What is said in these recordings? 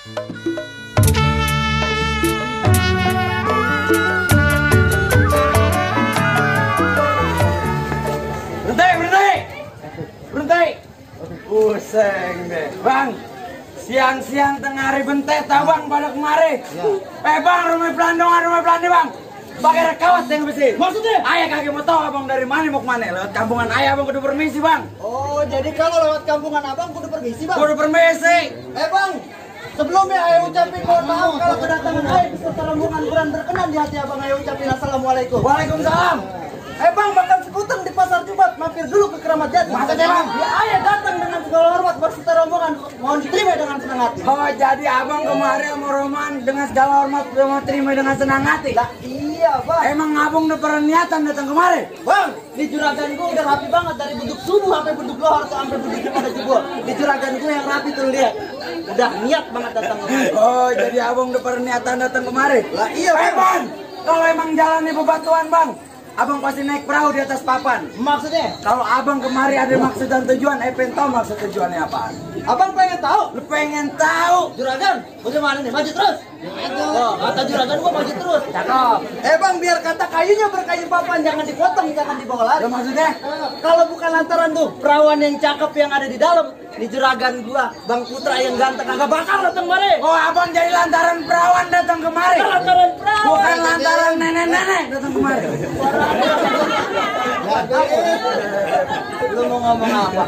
Berhenti. Pusing deh. Bang, siang-siang tengah hari bentet tau bang pada kemari. Bang, rumah pelandongan bang. Pakai rekawat yang besi. Maksudnya? Ayah kagak mau tahu abang dari mana mau kemana. Lewat kampungan ayah abang kudu permisi bang. Oh, jadi kalau lewat kampungan abang kudu permisi bang? Kudu permisi. Bang, sebelumnya ayah ucapin mohon maaf kalau kedatangan ayah beserta rombongan kurang berkenan di hati abang. Ayah ucapin assalamualaikum. Waalaikumsalam. Bang, makan sekuteng di pasar Jumat, mampir dulu ke Keramat Jati. Maksudnya bang? Ya, ayah datang dengan segala hormat beserta rombongan, mohon diterima dengan senang hati. Oh, jadi abang kemari sama Roman dengan segala hormat mau terima dengan senang hati. Lah iya bang. Emang abang udah pernah niatan datang kemari? Bang, di juragan gua udah rapi banget dari beduk subuh sampai beduk lohar tuh sampai beduk pada jebol. Di juragan gua yang rapi tuh lihat. Udah niat banget datang kemari. Oh, jadi abang udah pernah niatan datang kemari? Lah iya bang. Kalau emang jalan di bebatuan bang, abang pasti naik perahu di atas papan. Maksudnya? Kalau abang kemari ada maksud dan tujuan, pengen tahu maksud tujuannya apa? Abang pengen tahu? Lu pengen tahu? Juragan, bagaimana nih? Maju terus. Oh, kata juragan gua maju terus. Cakep. Bang, biar kata kayunya berkayu papan, jangan dipotong, jangan dibawa lari. Ya maksudnya? Kalau bukan lantaran tuh perawan yang cakep yang ada di dalam, di juragan gua, Bang Putra yang ganteng kagak bakal datang kemari. Oh, abang jadi lantaran perawan datang kemari? Lantaran perawan. Bukan lantaran nenek-nenek datang kemari. Lu mau ngomong apa?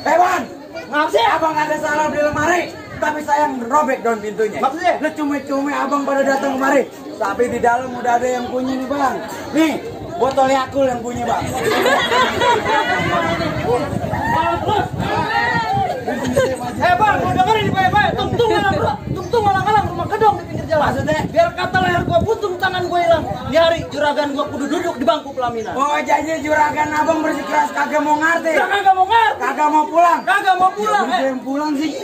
Bang, Ngapa sih? abang ada salah di lemari, tapi sayang robek daun pintunya. Maksudnya? Lu cumi-cumi abang pada datang kemari, tapi di dalam udah ada yang punya nih bang. Nih, botol Yakult yang punya bang. Bang, lu dengerin nih baik-baik. Tungtung ngalang-ngalang rumah gedong di pinggir jalan. Maksudnya? Biar kata leher gua buntung, tangan gua hilang. Di hari juragan gua kudu duduk di bangku pelaminan. Oh, jadi juragan abang bersikeras kagak mau ngerti. Kagak mau ngerti. Kagak mau pulang. Kagak mau pulang. Yang pulang sih.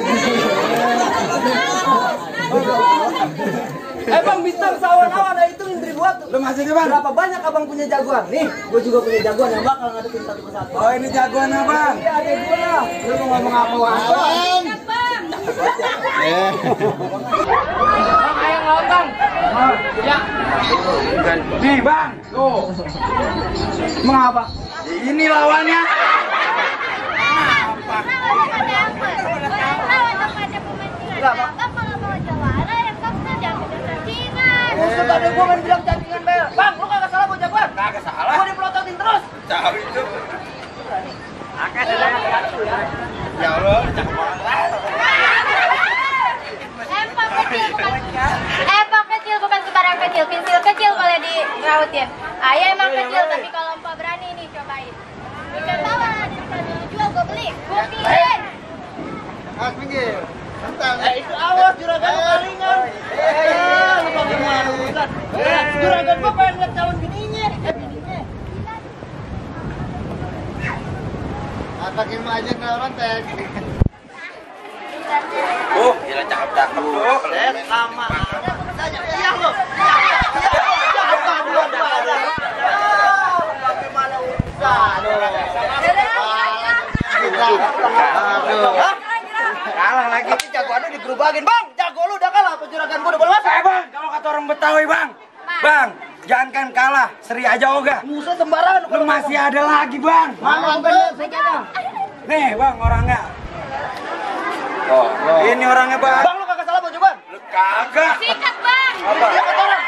Bang, bintang sawan-awan itu indri buat. Lu maksudnya bang? Berapa banyak abang punya jagoan? Nih, gua juga punya jagoan yang bakal ngadepin satu persatu. Oh, ini jagoan abang. Iya, ada gua. Lu mau ngomong apa wah? Bang, ayo lawan bang. Ya. Nih bang, tuh. Mengapa? Ini lawannya. Maksud ada gua kan bilang cacing bel. Bang, lu kagak salah gua jagoan. Kagak salah. Gua dipelototin terus. Tahu itu. Akan ada yang satu ya. Ya Allah, cakep banget. Empok kecil bukan sembarang kecil, pensil kecil boleh dirautin. Ayah emang kecil tapi kalau empok berani nih cobain. Ikan bawal bisa dijual gue beli, buktiin. Pinggir. Itu awas juragan lu palingan. Lu pakai malu kan. Juragan gua pengen lihat calon bininya. Pakai aja kalau tek. Oh, gila cakep-cakep tuh. Lama. Iya lo. Bagaimana urusan? Kalah lagi. Jagoan lu digerubakin, Bang. Jago lu udah kalah, apa juragan gua udah boleh masuk? Bang, kalau kata orang Betawi, Bang. Bang, jangankan kalah, seri aja ogah. Musa sembarangan. Lu masih ada lagi, Bang. Mana bukan? Nih, Bang, orangnya. Oh, ini orangnya, Bang. Bang, lu kagak salah baju, Bang. Lu kagak. Sikat bang. Apa? Dia kata orang.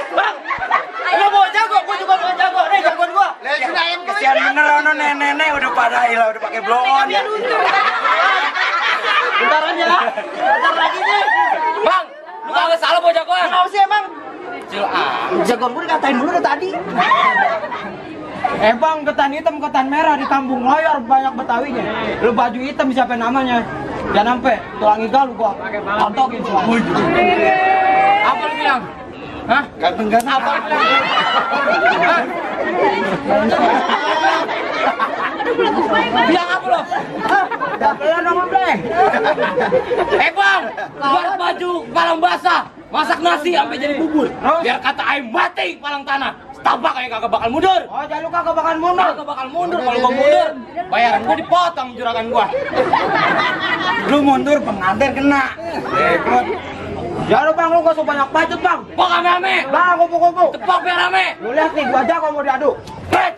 Bang, lu mau jago, gua juga mau jago. Nih jagoan gua. Kesian bener ono nenek-nenek udah pada hilang, udah pakai blow on ya. Bentaran ya. Bentar lagi nih. Bang, lu kagak salah bawa jagoan. Kenapa sih emang? Kecil ah. Jagoan gua dikatain dulu dari tadi. Bang, ketan hitam, ketan merah di kampung Loyor banyak Betawinya. Lu baju hitam siapa namanya? Jangan sampai tulang iga lu gua tontokin semua. Apa lu bilang? Hah? Ganteng-ganteng apa? Bilang apa lo? Dapelan sama Bleng. Bang, buat baju palang basah, masak nasi sampai jadi bubur. Biar kata air mati palang tanah. Tapak kayak kagak bakal mundur. Oh, jangan lu kagak bakal mundur. Kagak bakal mundur. Kalau gua mundur, bayaran gua dipotong juragan gua. Lu mundur pengantin kena. Ikut. Jangan bang, lu gak usah banyak bacot bang. Pok rame. Bang, kupu-kupu. Tepok biar rame. Lu lihat nih, gua jago mau diadu. Bet.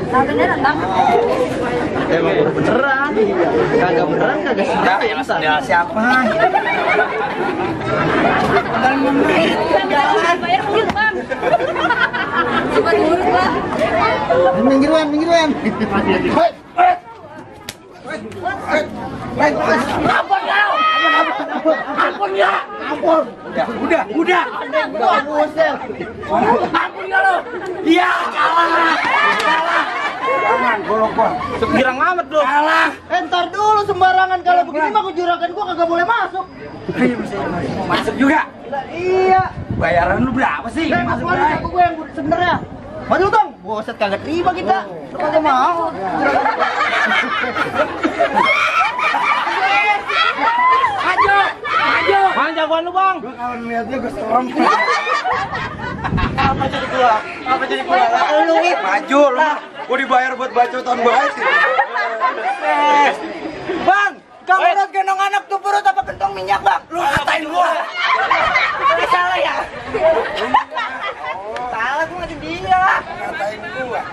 Nah beneran bang. Emang beneran. Kagak beneran kagak siapa. Siapa? Bayar mungkin bang. Cuma diurut bang. Minggiruan. Ampun ya. Ampun. Udah. Ampun ya lo. Iya, kalah. Jangan golok gua. Sekirang amat lu. Kalah. Entar dulu sembarangan kalau begini mah juragan gua kagak boleh masuk. Masuk juga. Iya. Bayaran lu berapa sih? Masuk Masuk aja. gue yang sebenarnya. Maju dong. Boset kagak terima kita. Lu kagak mau. Bang, jagoan lu bang. Gua kalau ngeliatnya gua serem. Apa jadi pulang? Lu maju lu. Gua dibayar buat bacotan banget sih. Bang, kamu udah gendong anak tuh perut apa kentong minyak bang? Lu ngatain gua. Salah ya? Salah gua ngatain dia. Ngatain gua.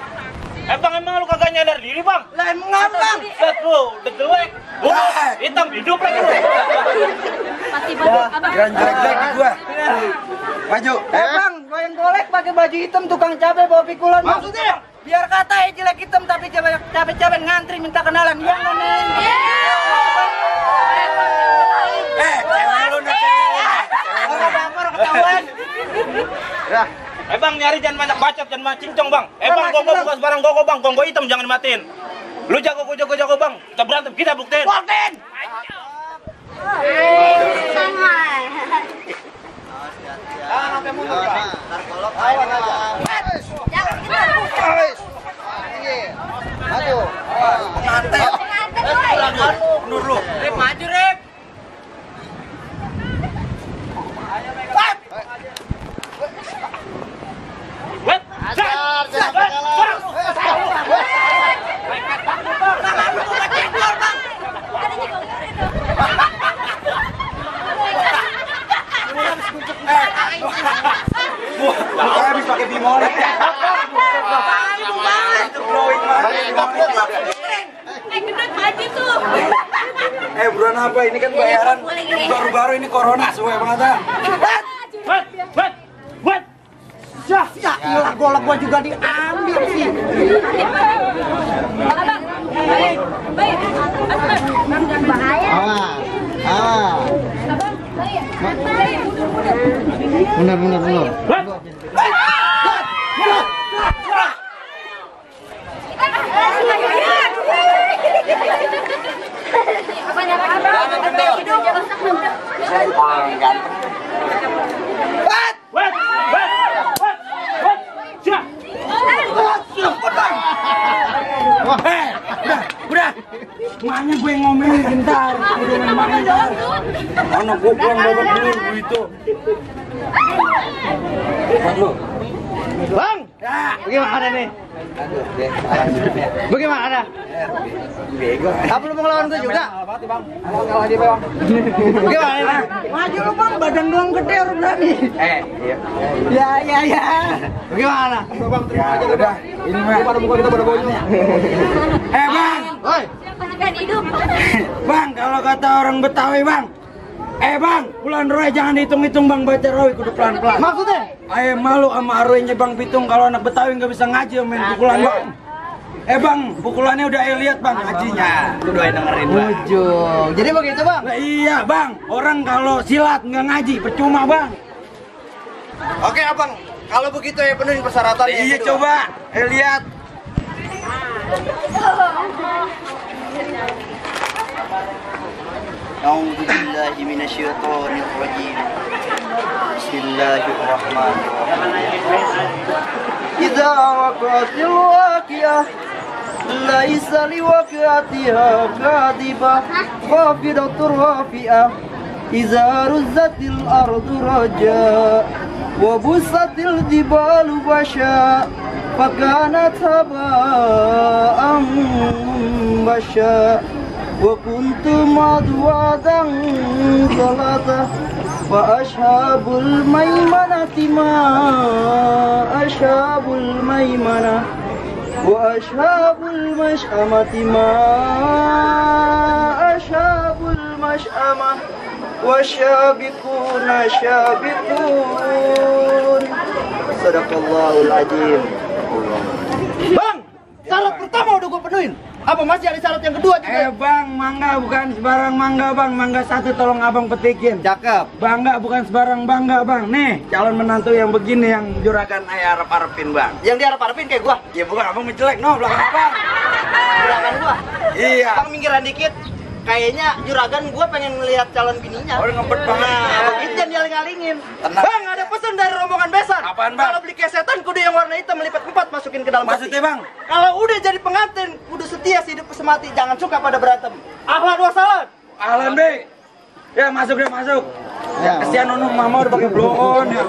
Bang, emang lu kagak nyadar diri bang? Lah emang apa bang? Set lu, udah jelek. Hitam hidup lagi lu. Pasti bang. Abang. Kirain jelek-jelek di gua. Maju. Bang, gua yang golek pakai baju hitam tukang cabai bawa pikulan. Maksudnya? Biar kata jelek hitam tapi capek-capek ngantri minta kenalan. Iya nggak Neng? Cewek lu nih cewek. Orang ketahuan. Bang, nyari jangan banyak bacot, jangan banyak cincong bang. Bang, gogo bukan sebarang gogo bang, gogo hitam jangan dimatiin. Lu jago bang, kita berantem, kita buktiin. Buktiin! Jangan sampai mundur bang. Awan aja. Jangan gitu. Maju. Pengantin. Mundur lu. Rip, maju Rip. Gua habis pakai bimoli. Gendut maju tuh. Buruan apa? Ini kan bayaran baru-baru ini corona semua banget. Ya iyalah golok gua juga diambil sih. Abang. Baik. Bahaya. Abang, baik. Bener. Udah. Makanya gue ngomelin bentar. Udah memang bentar. Anak gue pulang babak dulu itu. Lu. Bang, Ya. bagaimana nih? Bagaimana? Bego. Apa lu mau ngelawan gue juga? Kalah dia bang. Bagaimana nih? Maju lu bang, badan doang gede harus berani. Iya. Ya. Bagaimana? Ya udah. Ini mah Pada muka kita pada baunya. Bang. Woi, Pastikan hidup. Bang, kalau kata orang Betawi, Bang. Bang, bulan roe jangan dihitung-hitung Bang, baca roe kudu pelan-pelan. maksudnya? Ayo malu sama roe-nya Bang Pitung kalau anak Betawi nggak bisa ngaji main pukulan Bang. Bang, pukulannya udah lihat Bang ngajinya. Kudu dengerin Bang. Ujung. Jadi begitu bang? Lah iya Bang, orang kalau silat nggak ngaji percuma Bang. Oke abang, kalau begitu ya penuhin persyaratan. Iya coba, lihat. A'udzubillahi minasyaitonir rajim. Bismillahirrahmanirrahim. Idza waqa'atil waqi'ah laisa liwaqatiha kadibah khafidatur rafi'ah iza ruzzatil ardu raja wa busatil jibalu basya fakanat haba'an basya wa kuntum adwadan salata fa ashabul maimanati ma ashabul maimanah wa ashabul mash'amati ma ashabul mash'amah wa syabiquna syabiqun. Sadaqallahul azim. Bang, syarat pertama udah gue penuhin. Apa masih ada syarat yang kedua juga? Bang, mangga bukan sebarang mangga bang. Mangga satu tolong abang petikin. Cakep. Bangga bukan sebarang bangga bang. Nih calon menantu yang begini yang juragan ayah harap-harapin bang. Yang diharap-harapin kayak gua. Ya bukan abang menjelek no belakang abang. Juragan gua. Iya. Bang minggiran dikit. Kayaknya juragan gua pengen ngelihat calon bininya. Oh ngebet banget. Nah, itu jangan ngaling-ngalingin. Tenang. Bang, ada pesan dari rombongan besan. Apaan, Bang? Kalau beli kesetan kudu yang warna hitam melipat 4 masukin ke dalam peti. Maksudnya bang? Kalau udah jadi pengantin kudu setia hidup semati, jangan suka pada berantem. Ahlan wassalam. Ahlan be. Ya masuk deh masuk. Ya. Kesian nonong mama udah pakai blow on ya.